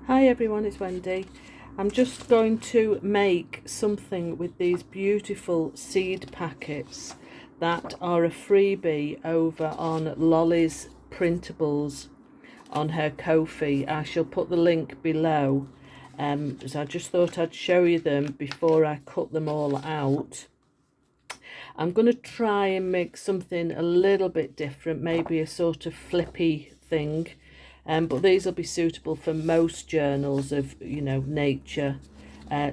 Hi everyone, it's Wendy. I'm just going to make something with these beautiful seed packets that are a freebie over on Lollies Printables on her Ko-fi. I shall put the link below. So I just thought I'd show you them before I cut them all out. I'm going to try and make something a little bit different, maybe a sort of flippy thing. But these will be suitable for most journals of, nature.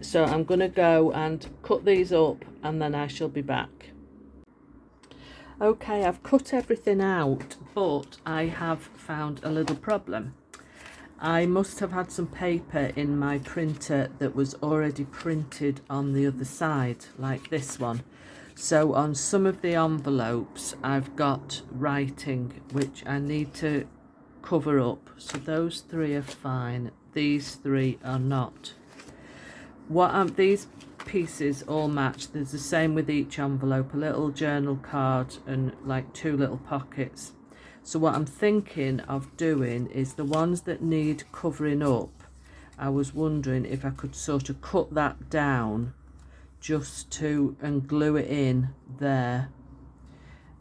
So I'm going to go and cut these up and then I shall be back. Okay, I've cut everything out, but I have found a little problem. I must have had some paper in my printer that was already printed on the other side, like this one. So on some of the envelopes, I've got writing which I need to cover up. So those three are fine, these three are not. These pieces all match. There's the same with each envelope, a little journal card and like two little pockets. So what I'm thinking of doing is the ones that need covering up, I was wondering if I could sort of cut that down and glue it in there.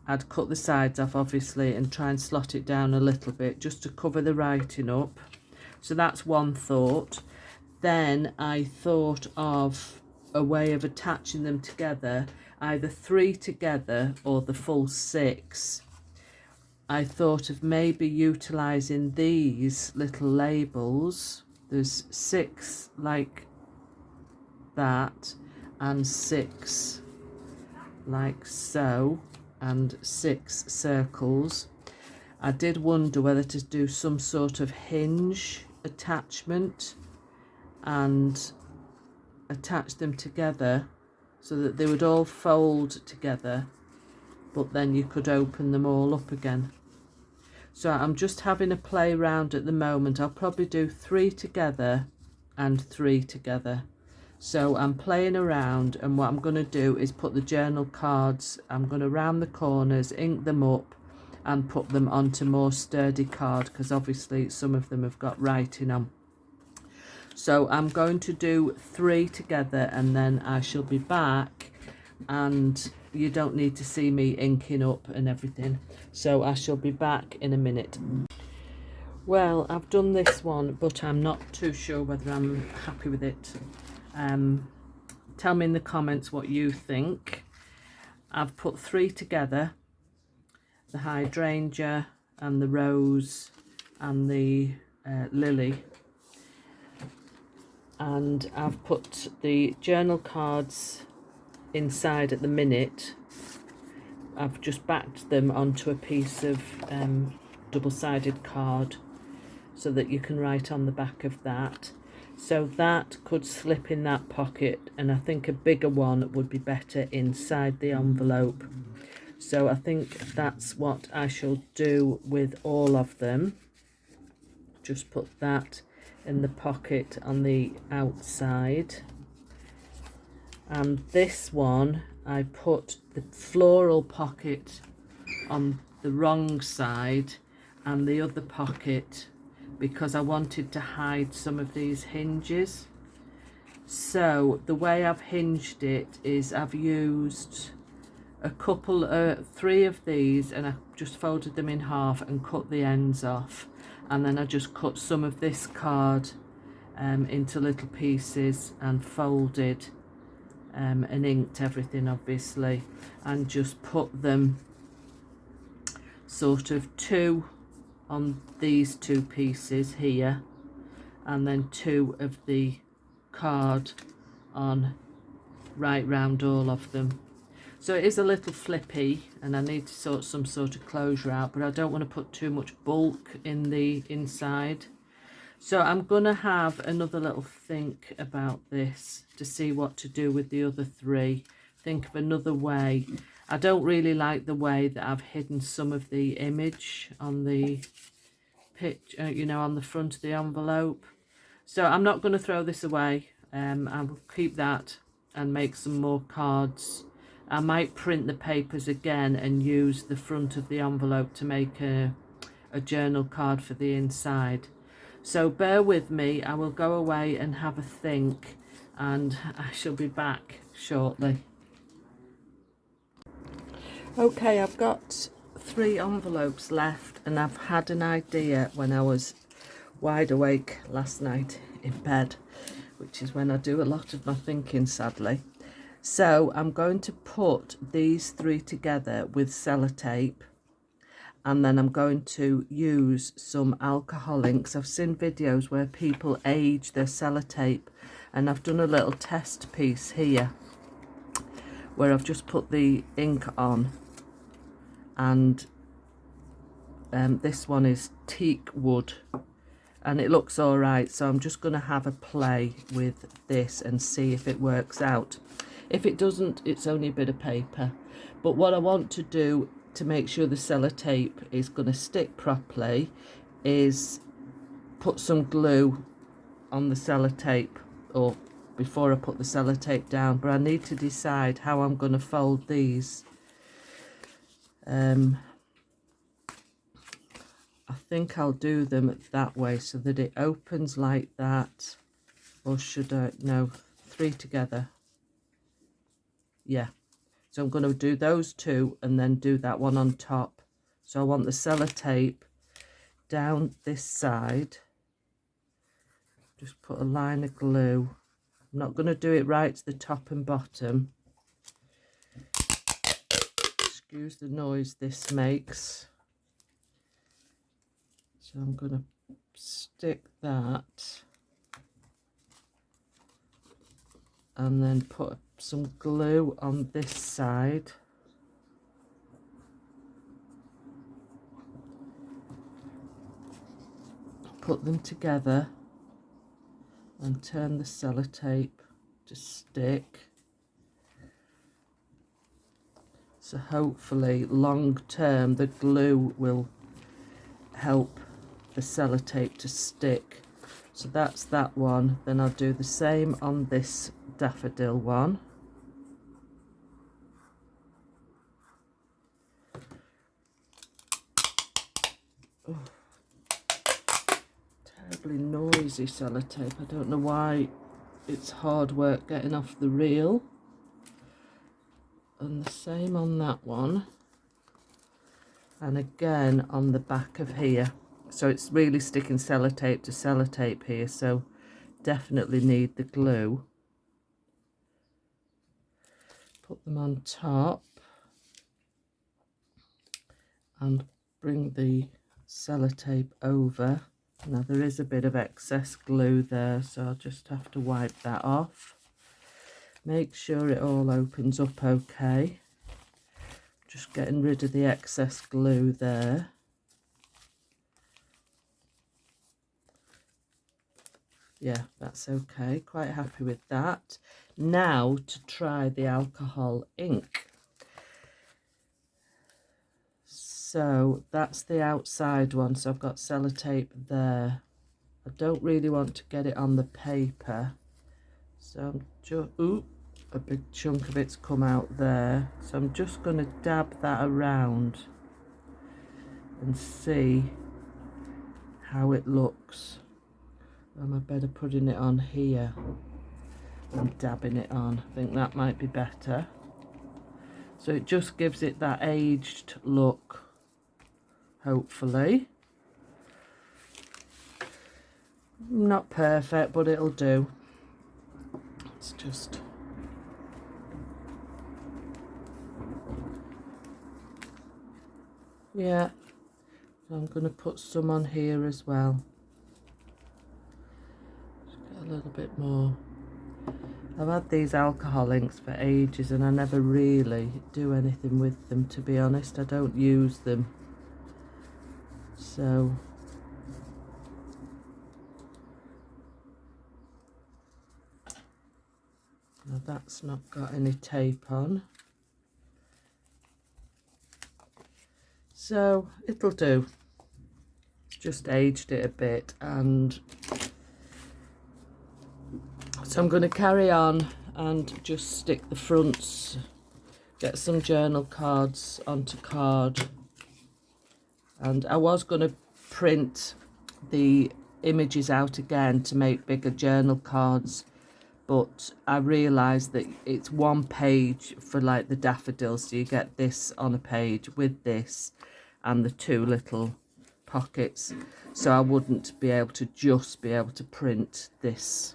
I'd cut the sides off obviously and try and slot it down a little bit just to cover the writing up. So that's one thought. Then I thought of a way of attaching them together, either 3 together or the full 6. I thought of maybe utilising these little labels. There's 6 like that and 6 like so, and 6 circles. I did wonder whether to do some sort of hinge attachment and attach them together so that they would all fold together, but then you could open them all up again. So I'm just having a play around at the moment. I'll probably do 3 together and 3 together. So I'm playing around, and what I'm going to do is put the journal cards, I'm going to round the corners, ink them up and put them onto more sturdy card, because obviously some of them have got writing on. So I'm going to do 3 together and then I shall be back, and you don't need to see me inking up and everything. So I shall be back in a minute. Well, I've done this one, but I'm not too sure whether I'm happy with it. Tell me in the comments what you think. I've put 3 together, the hydrangea and the rose and the lily, and I've put the journal cards inside at the minute. I've just backed them onto a piece of double-sided card so that you can write on the back of that. So that could slip in that pocket, and I think a bigger one would be better inside the envelope. So I think that's what I shall do with all of them. Just put that in the pocket on the outside. And this one, I put the floral pocket on the wrong side and the other pocket, because I wanted to hide some of these hinges. So the way I've hinged it is I've used a couple, 3 of these, and I just folded them in half and cut the ends off, and then I just cut some of this card into little pieces and folded and inked everything obviously, and just put them sort of 2 on these 2 pieces here, and then 2 of the card on right round all of them. So it is a little flippy, and I need to sort some sort of closure out, but I don't want to put too much bulk in the inside. So I'm going to have another little think about this to see what to do with the other 3. Think of another way. I don't really like the way that I've hidden some of the image on the picture, on the front of the envelope. So I'm not going to throw this away. I will keep that and make some more cards. I might print the papers again and use the front of the envelope to make a journal card for the inside. So bear with me, I will go away and have a think, and I shall be back shortly. Okay, I've got 3 envelopes left, and I've had an idea when I was wide awake last night in bed, which is when I do a lot of my thinking, sadly. So I'm going to put these 3 together with sellotape, and then I'm going to use some alcohol inks. I've seen videos where people age their sellotape, and I've done a little test piece here where I've just put the ink on, and this one is teak wood and it looks all right. So I'm just going to have a play with this and see if it works out. If it doesn't, it's only a bit of paper. But what I want to do to make sure the sellotape is going to stick properly is put some glue on the sellotape, or before I put the sellotape down, but I need to decide how I'm going to fold these. I think I'll do them that way so that it opens like that, or should I, no, 3 together, yeah. So I'm going to do those 2 and then do that one on top. So I want the sellotape down this side. Just put a line of glue. I'm not going to do it right to the top and bottom. Excuse the noise this makes. So I'm going to stick that and then put some glue on this side. Put them together and turn the sellotape to stick. So hopefully long term the glue will help the sellotape to stick. So that's that one. Then I'll do the same on this daffodil one. Oh, terribly noisy sellotape. I don't know why it's hard work getting off the reel. And the same on that one. And again on the back of here. So it's really sticking sellotape to sellotape here, so definitely need the glue. Put them on top and bring the sellotape over. Now there is a bit of excess glue there, so I'll just have to wipe that off. Make sure it all opens up okay. Just getting rid of the excess glue there. Yeah, that's okay. Quite happy with that. Now to try the alcohol ink. So that's the outside one. So I've got sellotape there. I don't really want to get it on the paper. So I'm just, ooh, a big chunk of it's come out there. So I'm just going to dab that around and see how it looks. Am I better putting it on here and dabbing it on? I think that might be better. So it just gives it that aged look, hopefully. Not perfect, but it'll do. It's just... yeah. So I'm going to put some on here as well. A little bit more. I've had these alcohol inks for ages and I never really do anything with them, to be honest. I don't use them. So now that's not got any tape on. So it'll do. Just aged it a bit, and so I'm going to carry on and just stick the fronts, get some journal cards onto card. And I was going to print the images out again to make bigger journal cards, but I realised that it's one page for like the daffodils, so you get this on a page with this and the two little pockets, so I wouldn't be able to just be able to print this.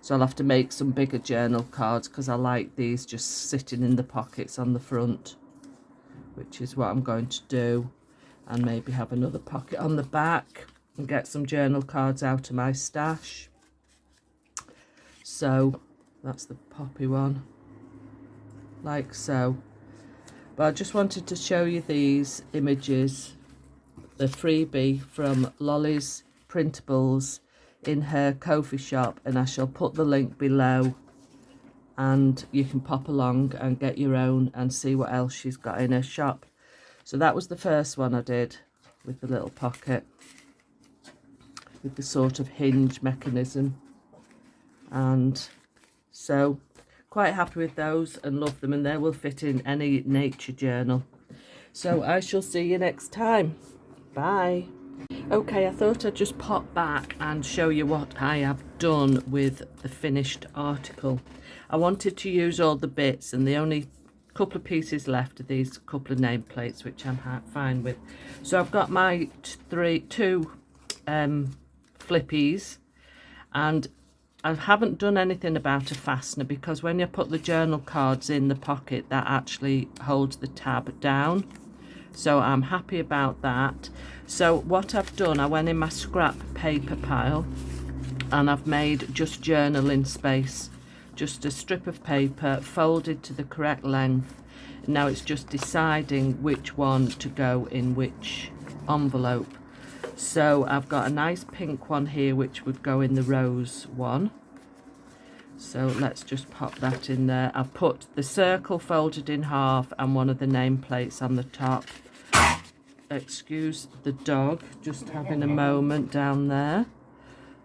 So I'll have to make some bigger journal cards because I like these just sitting in the pockets on the front, which is what I'm going to do, and maybe have another pocket on the back and get some journal cards out of my stash. So that's the poppy one, like so. But I just wanted to show you these images, the freebie from Lollies Printables in her Ko-fi shop, and I shall put the link below and you can pop along and get your own and see what else she's got in her shop. So that was the first one I did with the little pocket with the sort of hinge mechanism, and so quite happy with those and love them, and they will fit in any nature journal. So I shall see you next time. Bye. Okay, I thought I'd just pop back and show you what I have done with the finished article. I wanted to use all the bits, and the only couple of pieces left are these couple of nameplates, which I'm fine with. So I've got my two flippies, and I haven't done anything about a fastener because when you put the journal cards in the pocket, that actually holds the tab down. So I'm happy about that. So what I've done, I went in my scrap paper pile and I've made just journaling space, just a strip of paper folded to the correct length. Now it's just deciding which one to go in which envelope. So I've got a nice pink one here which would go in the rose one. So let's just pop that in there. I've put the circle folded in half and one of the nameplates on the top. Excuse the dog, just having a moment down there.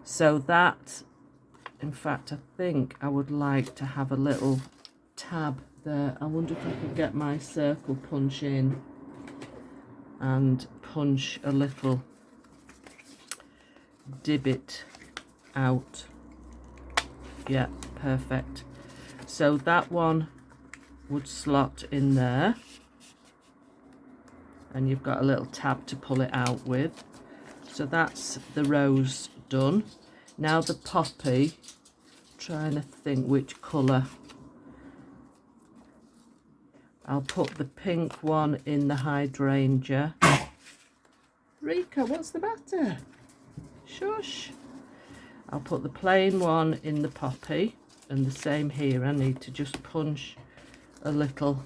So that, in fact, I think I would like to have a little tab there. I wonder if I could get my circle punch in and punch a little divot out. Yeah, perfect. So that one would slot in there, and you've got a little tab to pull it out with. So that's the rose done. Now the poppy, trying to think which colour. I'll put the pink one in the hydrangea. Rika, what's the matter? Shush. I'll put the plain one in the poppy, and the same here. I need to just punch a little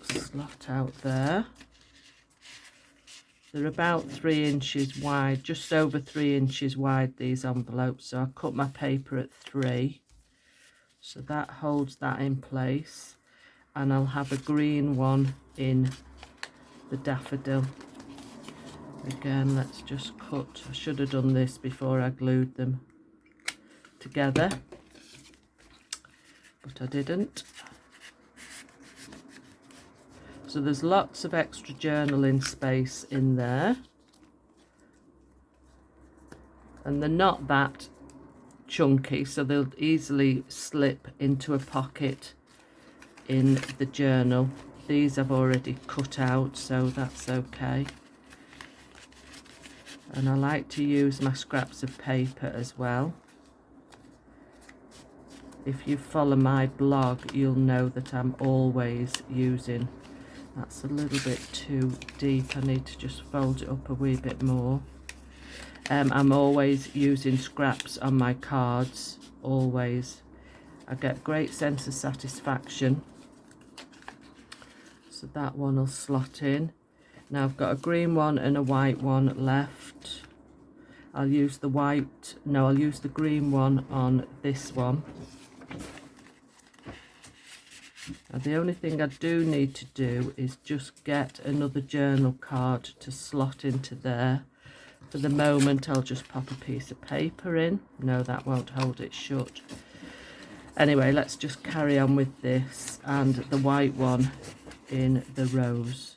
slot out there. They're about 3 inches wide, just over 3 inches wide, these envelopes. So I cut my paper at 3. So that holds that in place. And I'll have a green one in the daffodil. Again, let's just cut. I should have done this before I glued them together, but I didn't. So there's lots of extra journaling space in there, and they're not that chunky, so they'll easily slip into a pocket in the journal. These I've already cut out, so that's okay. And I like to use my scraps of paper as well. If you follow my blog, you'll know that I'm always using. That's a little bit too deep. I need to just fold it up a wee bit more. I'm always using scraps on my cards, always. I get great sense of satisfaction. So that one will slot in. Now I've got a green one and a white one left. I'll use the white, no, I'll use the green one on this one. Now the only thing I do need to do is just get another journal card to slot into there. For the moment I'll just pop a piece of paper in. No, that won't hold it shut. Anyway, let's just carry on with this, and the white one in the rose.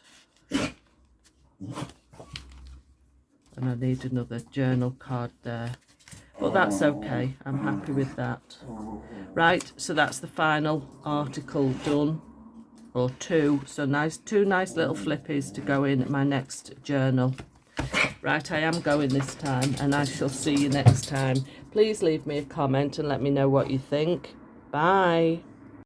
and I need another journal card there. But that's okay, I'm happy with that. Right, so that's the final article done, or two. So two nice little flippies to go in my next journal. Right, I am going this time, and I shall see you next time. Please leave me a comment and let me know what you think. Bye.